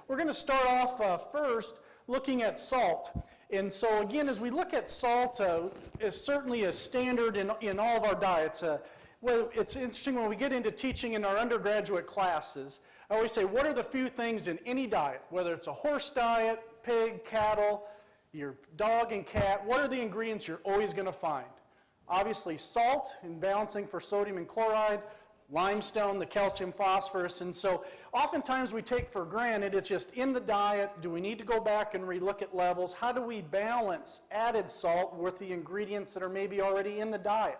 We're going to start off first looking at salt. And so again, as we look at salt, it's certainly a standard in all of our diets. Well, it's interesting when we get into teaching in our undergraduate classes, I always say, what are the few things in any diet, whether it's a horse diet, pig, cattle, your dog and cat, what are the ingredients you're always going to find? Obviously salt and balancing for sodium and chloride, limestone, the calcium, phosphorus, and so oftentimes we take for granted it's just in the diet. Do we need to go back and relook at levels? How do we balance added salt with the ingredients that are maybe already in the diet?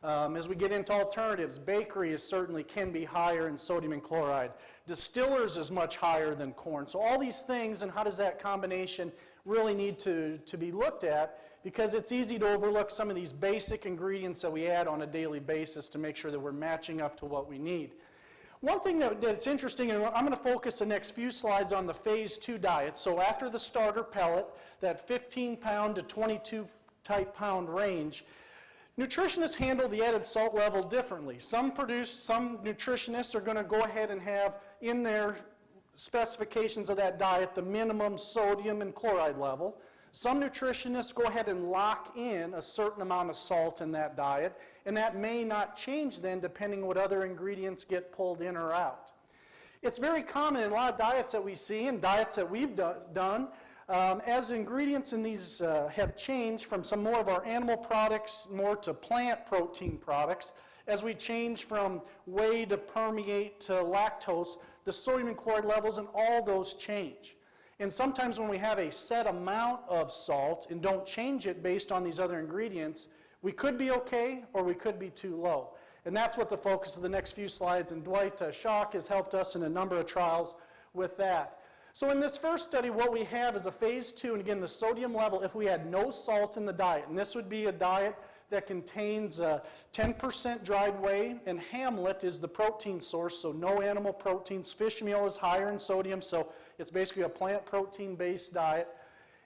As we get into alternatives, bakery certainly can be higher in sodium and chloride. Distillers is much higher than corn. So all these things, and how does that combination really need to be looked at, because it's easy to overlook some of these basic ingredients that we add on a daily basis to make sure that we're matching up to what we need. One thing that's interesting, and I'm going to focus the next few slides on the phase 2 diet. So after the starter pellet, that 15 pound to 22 type pound range, nutritionists handle the added salt level differently. Some nutritionists are going to go ahead and have in their specifications of that diet the minimum sodium and chloride level. Some nutritionists go ahead and lock in a certain amount of salt in that diet, and that may not change then depending what other ingredients get pulled in or out. It's very common in a lot of diets that we see and diets that we've done. As ingredients in these have changed from some more of our animal products more to plant protein products, as we change from whey to permeate to lactose, the sodium and chloride levels and all those change. And sometimes when we have a set amount of salt and don't change it based on these other ingredients, we could be okay or we could be too low. And that's what the focus of the next few slides, and Dwight Schock has helped us in a number of trials with that. So in this first study, what we have is a phase 2, and again, the sodium level, if we had no salt in the diet, and this would be a diet that contains 10% dried whey, and Hamlet is the protein source, so no animal proteins. Fish meal is higher in sodium, so it's basically a plant protein-based diet.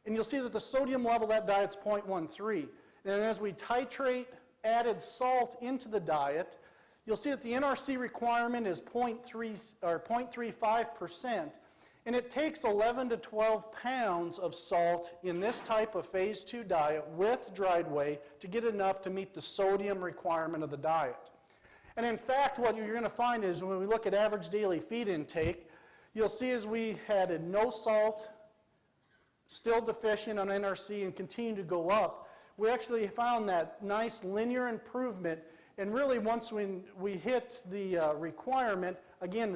And you'll see that the sodium level of that diet's 0.13. And as we titrate added salt into the diet, you'll see that the NRC requirement is 0.35%. And it takes 11 to 12 pounds of salt in this type of phase 2 diet with dried whey to get enough to meet the sodium requirement of the diet. And in fact, what you're going to find is when we look at average daily feed intake, you'll see as we had no salt, still deficient on NRC and continue to go up, we actually found that nice linear improvement. And really once we hit the requirement, again,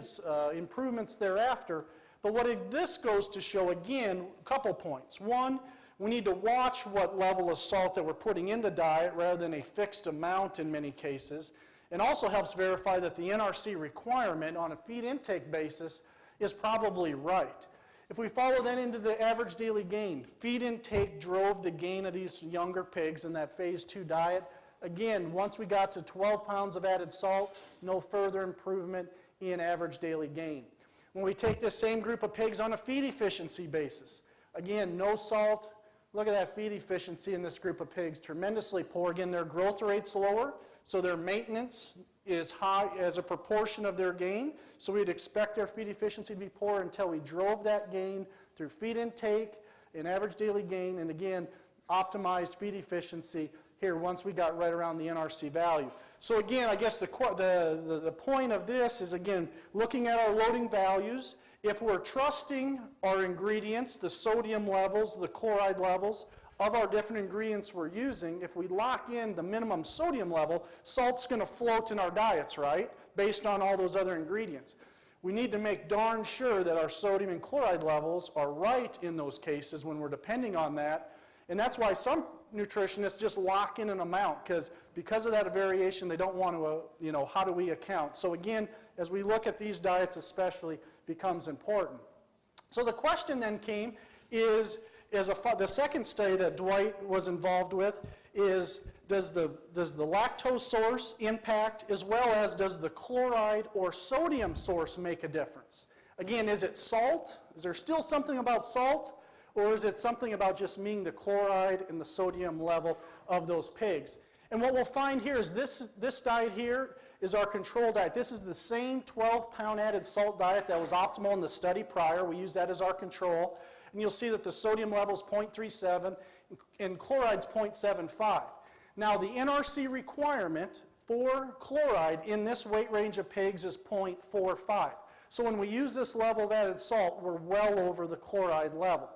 improvements thereafter. But this goes to show, again, a couple points. One, we need to watch what level of salt that we're putting in the diet rather than a fixed amount in many cases. And also helps verify that the NRC requirement on a feed intake basis is probably right. If we follow that into the average daily gain, feed intake drove the gain of these younger pigs in that phase 2 diet. Again, once we got to 12 pounds of added salt, no further improvement in average daily gain. When we take this same group of pigs on a feed efficiency basis, again, no salt, look at that feed efficiency in this group of pigs, tremendously poor. Again, their growth rate's lower, so their maintenance is high as a proportion of their gain. So we'd expect their feed efficiency to be poor until we drove that gain through feed intake and average daily gain, and again, optimized feed efficiency here once we got right around the NRC value. So again, I guess the point of this is, again, looking at our loading values. If we're trusting our ingredients, the sodium levels, the chloride levels of our different ingredients we're using, if we lock in the minimum sodium level, salt's going to float in our diets, right, based on all those other ingredients. We need to make darn sure that our sodium and chloride levels are right in those cases when we're depending on that. And that's why some nutritionists just lock in an amount, because of that variation, they don't want to, how do we account? So again, as we look at these diets especially, becomes important. So the question then came is, the second study that Dwight was involved with is, does the lactose source impact as well as does the chloride or sodium source make a difference? Again, is it salt? Is there still something about salt? Or is it something about just meeting the chloride and the sodium level of those pigs? And what we'll find here is this diet here is our control diet. This is the same 12-pound added salt diet that was optimal in the study prior. We use that as our control. And you'll see that the sodium level is 0.37 and chloride's 0.75. Now the NRC requirement for chloride in this weight range of pigs is 0.45. So when we use this level of added salt, we're well over the chloride level.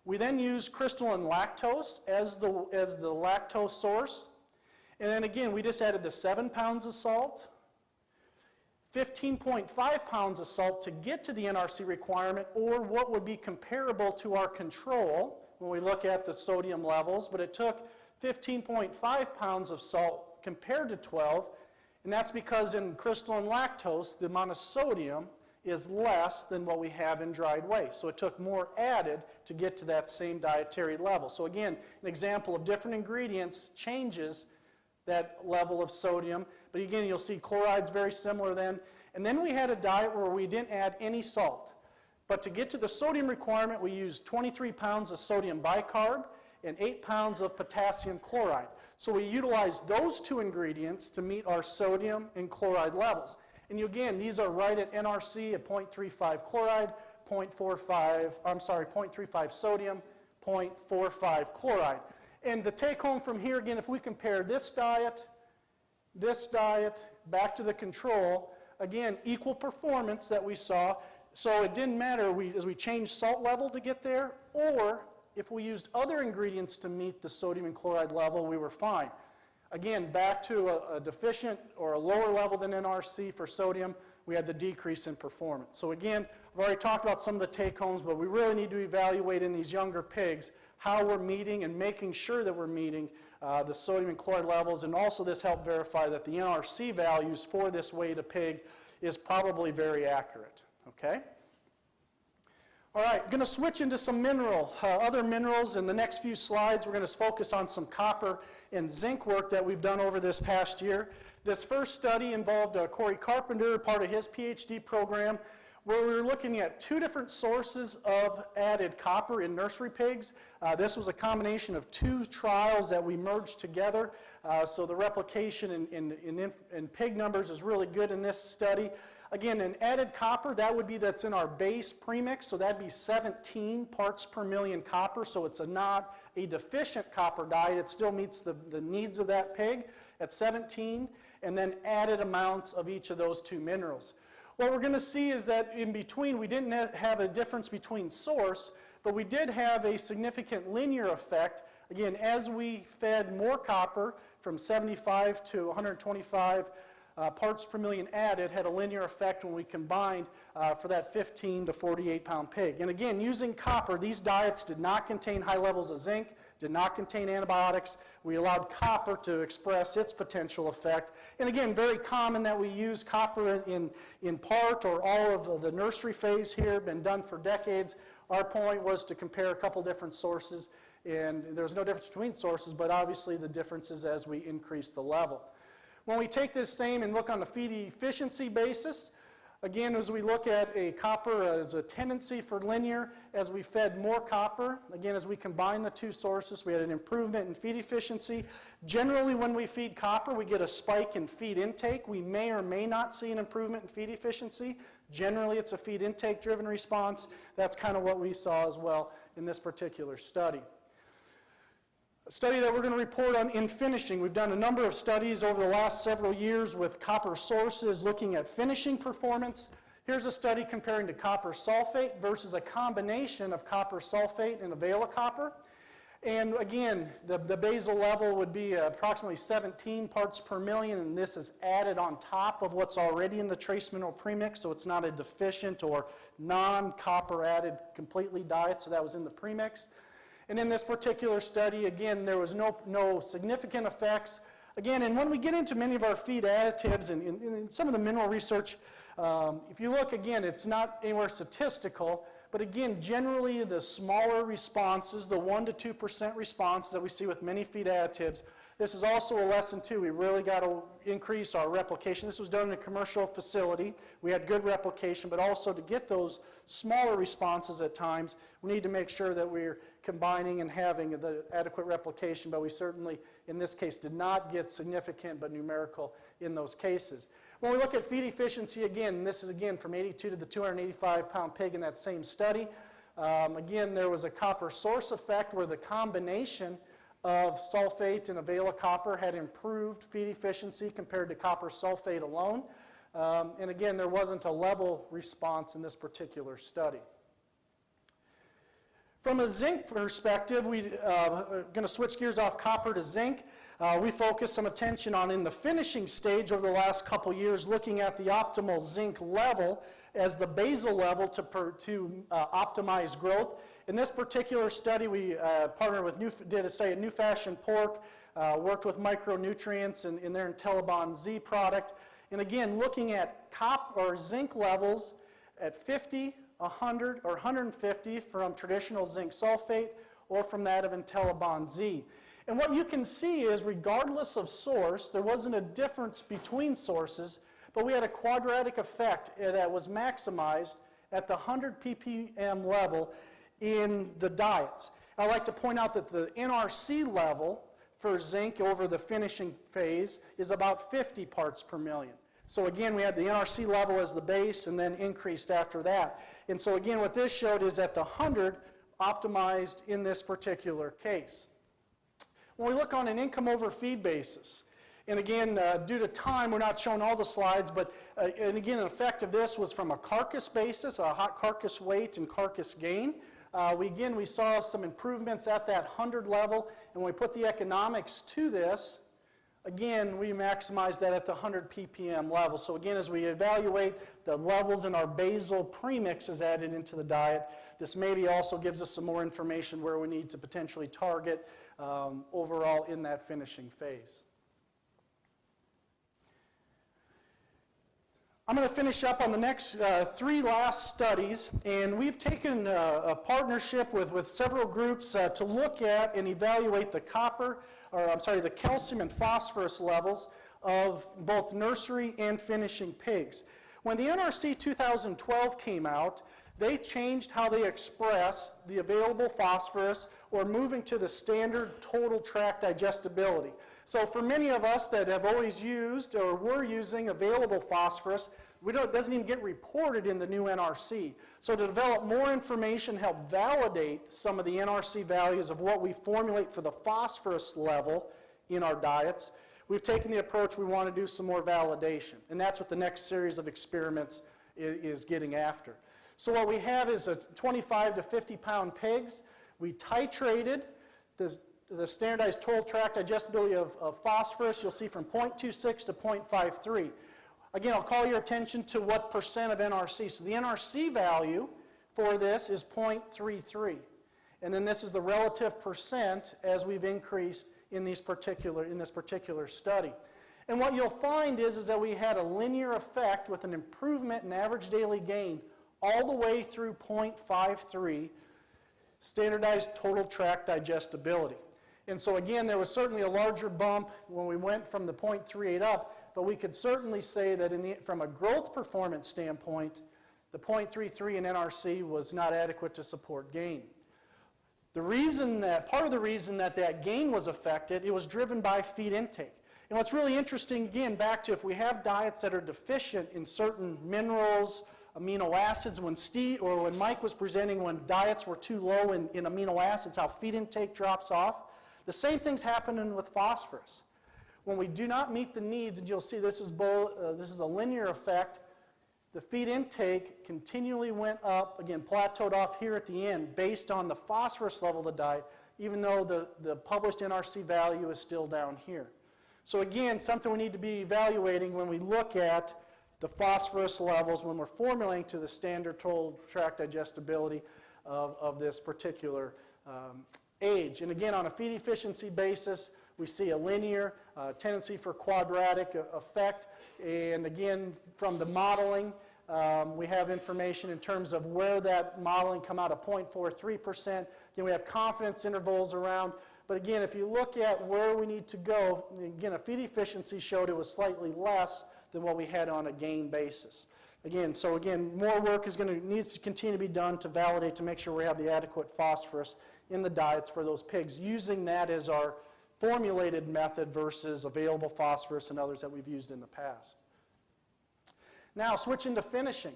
We then use crystalline lactose as the lactose source. And then again, we just added the 7 pounds of salt, 15.5 pounds of salt to get to the NRC requirement, or what would be comparable to our control when we look at the sodium levels. But it took 15.5 pounds of salt compared to 12, and that's because in crystalline lactose, the amount of sodium is less than what we have in dried whey. So it took more added to get to that same dietary level. So again, an example of different ingredients changes that level of sodium. But again, you'll see chloride's very similar then. And then we had a diet where we didn't add any salt. But to get to the sodium requirement, we used 23 pounds of sodium bicarb and 8 pounds of potassium chloride. So we utilized those two ingredients to meet our sodium and chloride levels. And again, these are right at NRC at 0.35 chloride, 0.35 sodium, 0.45 chloride. And the take home from here, again, if we compare this diet, back to the control, again, equal performance that we saw. So it didn't matter as we changed salt level to get there, or if we used other ingredients to meet the sodium and chloride level, we were fine. Again, back to a deficient or a lower level than NRC for sodium, we had the decrease in performance. So again, I've already talked about some of the take-homes, but we really need to evaluate in these younger pigs how we're meeting and making sure that we're meeting the sodium and chloride levels, and also this helped verify that the NRC values for this weight of pig is probably very accurate, okay? All right, going to switch into some other minerals in the next few slides. We're going to focus on some copper and zinc work that we've done over this past year. This first study involved Corey Carpenter, part of his PhD program, where we were looking at 2 different sources of added copper in nursery pigs. This was a combination of 2 trials that we merged together. So the replication in pig numbers is really good in this study. Again, an added copper, that's in our base premix, so that'd be 17 parts per million copper, so it's not a deficient copper diet. It still meets the needs of that pig at 17, and then added amounts of each of those 2 minerals. What we're going to see is that in between, we didn't have a difference between source, but we did have a significant linear effect. Again, as we fed more copper from 75 to 125 parts per million added, had a linear effect when we combined for that 15 to 48 pound pig. And again, using copper, these diets did not contain high levels of zinc, did not contain antibiotics. We allowed copper to express its potential effect. And again, very common that we use copper in part or all of the nursery phase here, been done for decades. Our point was to compare a couple different sources, and there's no difference between sources, but obviously the difference is as we increase the level. When we take this same and look on the feed efficiency basis, again, as we look at a copper as a tendency for linear, as we fed more copper, again, as we combine the 2 sources, we had an improvement in feed efficiency. Generally, when we feed copper, we get a spike in feed intake. We may or may not see an improvement in feed efficiency. Generally, it's a feed intake-driven response. That's kind of what we saw as well in this particular study. A study that we're going to report on in finishing. We've done a number of studies over the last several years with copper sources looking at finishing performance. Here's a study comparing to copper sulfate versus a combination of copper sulfate and Avela copper. And again, the basal level would be approximately 17 parts per million, and this is added on top of what's already in the trace mineral premix, so it's not a deficient or non-copper added completely diet, so that was in the premix. And in this particular study, again, there was no significant effects. Again, and when we get into many of our feed additives and in some of the mineral research, if you look again, it's not anywhere statistical, but again, generally the smaller responses, the 1% to 2% responses that we see with many feed additives, This is also a lesson too. We really got to increase our replication. This was done in a commercial facility. We had good replication, but also to get those smaller responses at times, we need to make sure that we're combining and having the adequate replication, but we certainly, in this case, did not get significant but numerical in those cases. When we look at feed efficiency again, and this is again from 82 to the 285-pound pig in that same study, again, there was a copper source effect where the combination of sulfate and Avela copper had improved feed efficiency compared to copper sulfate alone. And again, there wasn't a level response in this particular study. From a zinc perspective, we're going to switch gears off copper to zinc. We focused some attention on in the finishing stage over the last couple years, looking at the optimal zinc level as the basal level to optimize growth. In this particular study, we partnered with did a study at New Fashion Pork, worked with micronutrients in their Intellibon Z product, and again, looking at zinc levels at 50, 100, or 150 from traditional zinc sulfate or from that of Intellibon Z. And what you can see is, regardless of source, there wasn't a difference between sources, but we had a quadratic effect that was maximized at the 100 ppm level in the diets. I'd like to point out that the NRC level for zinc over the finishing phase is about 50 parts per million. So again, we had the NRC level as the base and then increased after that. And so again, what this showed is that the 100 optimized in this particular case. When we look on an income over feed basis, and again, due to time, we're not showing all the slides, but and again, an effect of this was from a carcass basis, a hot carcass weight and carcass gain. We saw some improvements at that 100 level, and when we put the economics to this, again, we maximize that at the 100 ppm level. So again, as we evaluate the levels in our basal premixes added into the diet, this maybe also gives us some more information where we need to potentially target overall in that finishing phase. I'm going to finish up on the next three last studies, and we've taken a partnership with several groups to look at and evaluate the the calcium and phosphorus levels of both nursery and finishing pigs. When the NRC 2012 came out, they changed how they express the available phosphorus, or moving to the standard total tract digestibility. So for many of us that have always used or were using available phosphorus, it doesn't even get reported in the new NRC. So to develop more information, help validate some of the NRC values of what we formulate for the phosphorus level in our diets, we've taken the approach we want to do some more validation. And that's what the next series of experiments is getting after. So what we have is a 25 to 50 pound pigs. We titrated the standardized total tract digestibility of phosphorus. You'll see from 0.26 to 0.53. Again, I'll call your attention to what percent of NRC. So the NRC value for this is 0.33. And then this is the relative percent as we've increased in this particular study. And what you'll find is that we had a linear effect with an improvement in average daily gain all the way through 0.53, standardized total tract digestibility. And so again, there was certainly a larger bump when we went from the 0.38 up, but we could certainly say that from a growth performance standpoint, the 0.33 in NRC was not adequate to support gain. Part of the reason that gain was affected, it was driven by feed intake. And what's really interesting, again, back to if we have diets that are deficient in certain minerals, amino acids, when Mike was presenting when diets were too low in amino acids, how feed intake drops off, the same thing's happening with phosphorus. When we do not meet the needs, and you'll see this is a linear effect, the feed intake continually went up, again, plateaued off here at the end based on the phosphorus level of the diet, even though the published NRC value is still down here. So again, something we need to be evaluating when we look at the phosphorus levels when we're formulating to the standard total tract digestibility of this particular age. And again, on a feed efficiency basis, we see a linear tendency for quadratic effect. And again, from the modeling, we have information in terms of where that modeling come out of 0.43%. Again, we have confidence intervals around But again, if you look at where we need to go, again, a feed efficiency showed it was slightly less than what we had on a gain basis. Again, so again, more work needs to continue to be done to validate, to make sure we have the adequate phosphorus in the diets for those pigs, using that as our formulated method versus available phosphorus and others that we've used in the past. Now, switching to finishing.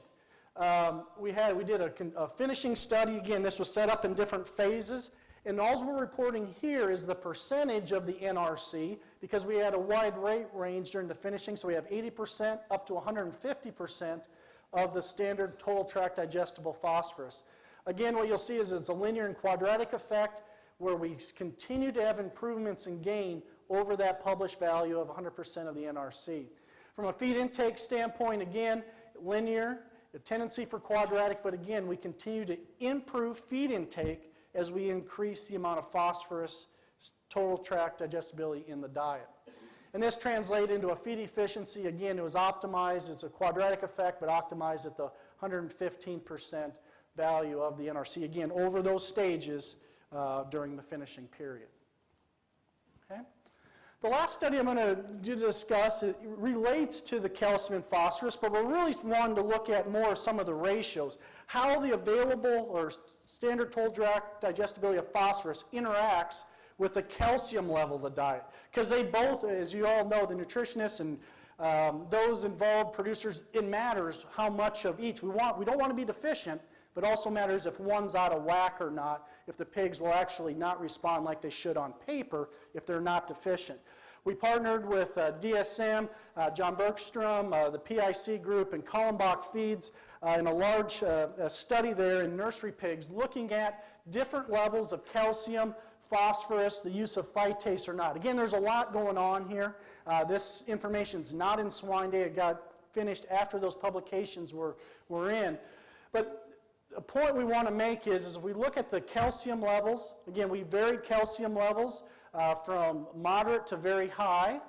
We did a finishing study. Again, this was set up in different phases. And all we're reporting here is the percentage of the NRC, because we had a wide rate range during the finishing. So we have 80% up to 150% of the standard total tract digestible phosphorus. Again, what you'll see is it's a linear and quadratic effect where we continue to have improvements in gain over that published value of 100% of the NRC. From a feed intake standpoint, again, linear, a tendency for quadratic, but again, we continue to improve feed intake as we increase the amount of phosphorus, total tract digestibility in the diet. And this translated into a feed efficiency. Again, it was optimized. It's a quadratic effect, but optimized at the 115% value of the NRC, again, over those stages during the finishing period. Okay? The last study I'm going to discuss, it relates to the calcium and phosphorus, but we're really wanting to look at more of some of the ratios, how the available or standard total tract digestibility of phosphorus interacts with the calcium level of the diet. Because they both, as you all know, the nutritionists and those involved producers, it matters how much of each. We don't want to be deficient, but also matters if one's out of whack or not, if the pigs will actually not respond like they should on paper if they're not deficient. We partnered with DSM, John Bergstrom, the PIC group, and Kallenbach Feeds in a large study there in nursery pigs looking at different levels of calcium, phosphorus, the use of phytase or not. Again, there's a lot going on here. This information's not in swine data. It got finished after those publications were in. But the point we want to make is if we look at the calcium levels, again, we varied calcium levels from moderate to very high.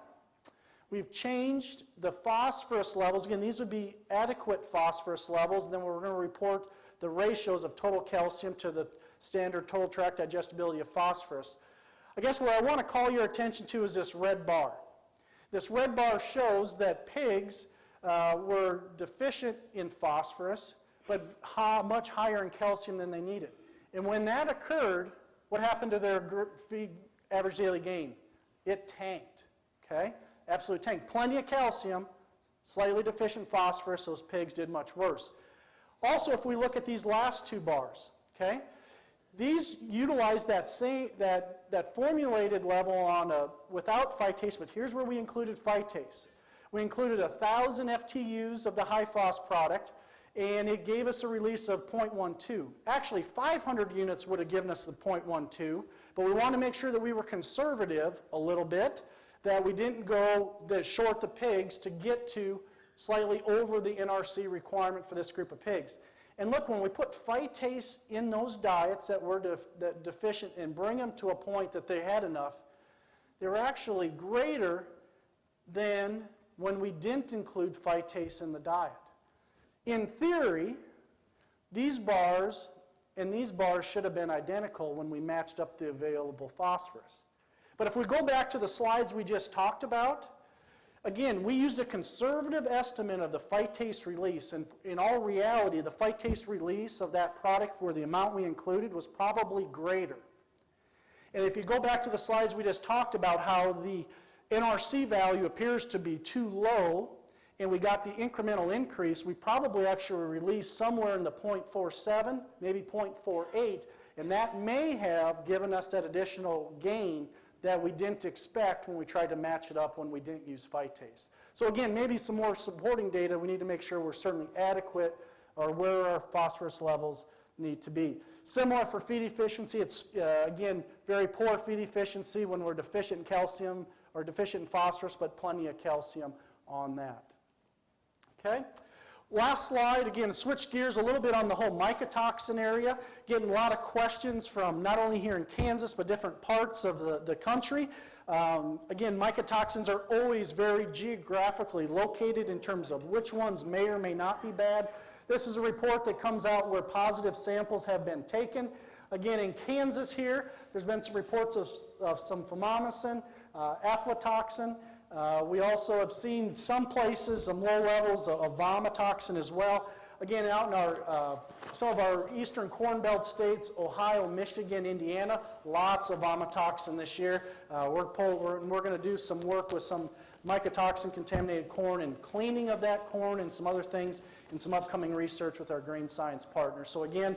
We've changed the phosphorus levels. Again, these would be adequate phosphorus levels. And then we're going to report the ratios of total calcium to the standard total tract digestibility of phosphorus. I guess what I want to call your attention to is this red bar. This red bar shows that pigs were deficient in phosphorus, but much higher in calcium than they needed. And when that occurred, what happened to their feed average daily gain? It tanked, okay? Absolutely tanked. Plenty of calcium, slightly deficient phosphorus, those pigs did much worse. Also, if we look at these last two bars, okay? These utilize that formulated level on without phytase, but here's where we included phytase. We included 1,000 FTUs of the high phos product, and it gave us a release of 0.12. Actually, 500 units would have given us the 0.12, but we want to make sure that we were conservative a little bit, that we didn't go short the pigs to get to slightly over the NRC requirement for this group of pigs. And look, when we put phytase in those diets that were deficient and bring them to a point that they had enough, they were actually greater than when we didn't include phytase in the diet. In theory, these bars and these bars should have been identical when we matched up the available phosphorus. But if we go back to the slides we just talked about, again, we used a conservative estimate of the phytase release, and in all reality, the phytase release of that product for the amount we included was probably greater. And if you go back to the slides we just talked about how the NRC value appears to be too low, and we got the incremental increase, we probably actually released somewhere in the 0.47, maybe 0.48, and that may have given us that additional gain that we didn't expect when we tried to match it up when we didn't use phytase. So again, maybe some more supporting data. We need to make sure we're certainly adequate or where our phosphorus levels need to be. Similar for feed efficiency. It's, again, very poor feed efficiency when we're deficient in calcium or deficient in phosphorus, but plenty of calcium on that. Okay? Last slide, again, switch gears a little bit on the whole mycotoxin area. Getting a lot of questions from not only here in Kansas, but different parts of the country. Again, mycotoxins are always very geographically located in terms of which ones may or may not be bad. This is a report that comes out where positive samples have been taken. Again, in Kansas here, there's been some reports of some fumamicin, aflatoxin. We also have seen some places some low levels of vomitoxin as well. Again, out in our some of our eastern Corn Belt states, Ohio, Michigan, Indiana, lots of vomitoxin this year. We're going to do some work with some mycotoxin contaminated corn and cleaning of that corn and some other things in some upcoming research with our grain science partners. So again,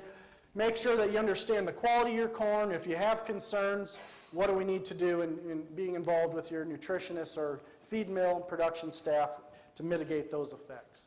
make sure that you understand the quality of your corn. If you have concerns, what do we need to do in being involved with your nutritionists or feed mill production staff to mitigate those effects?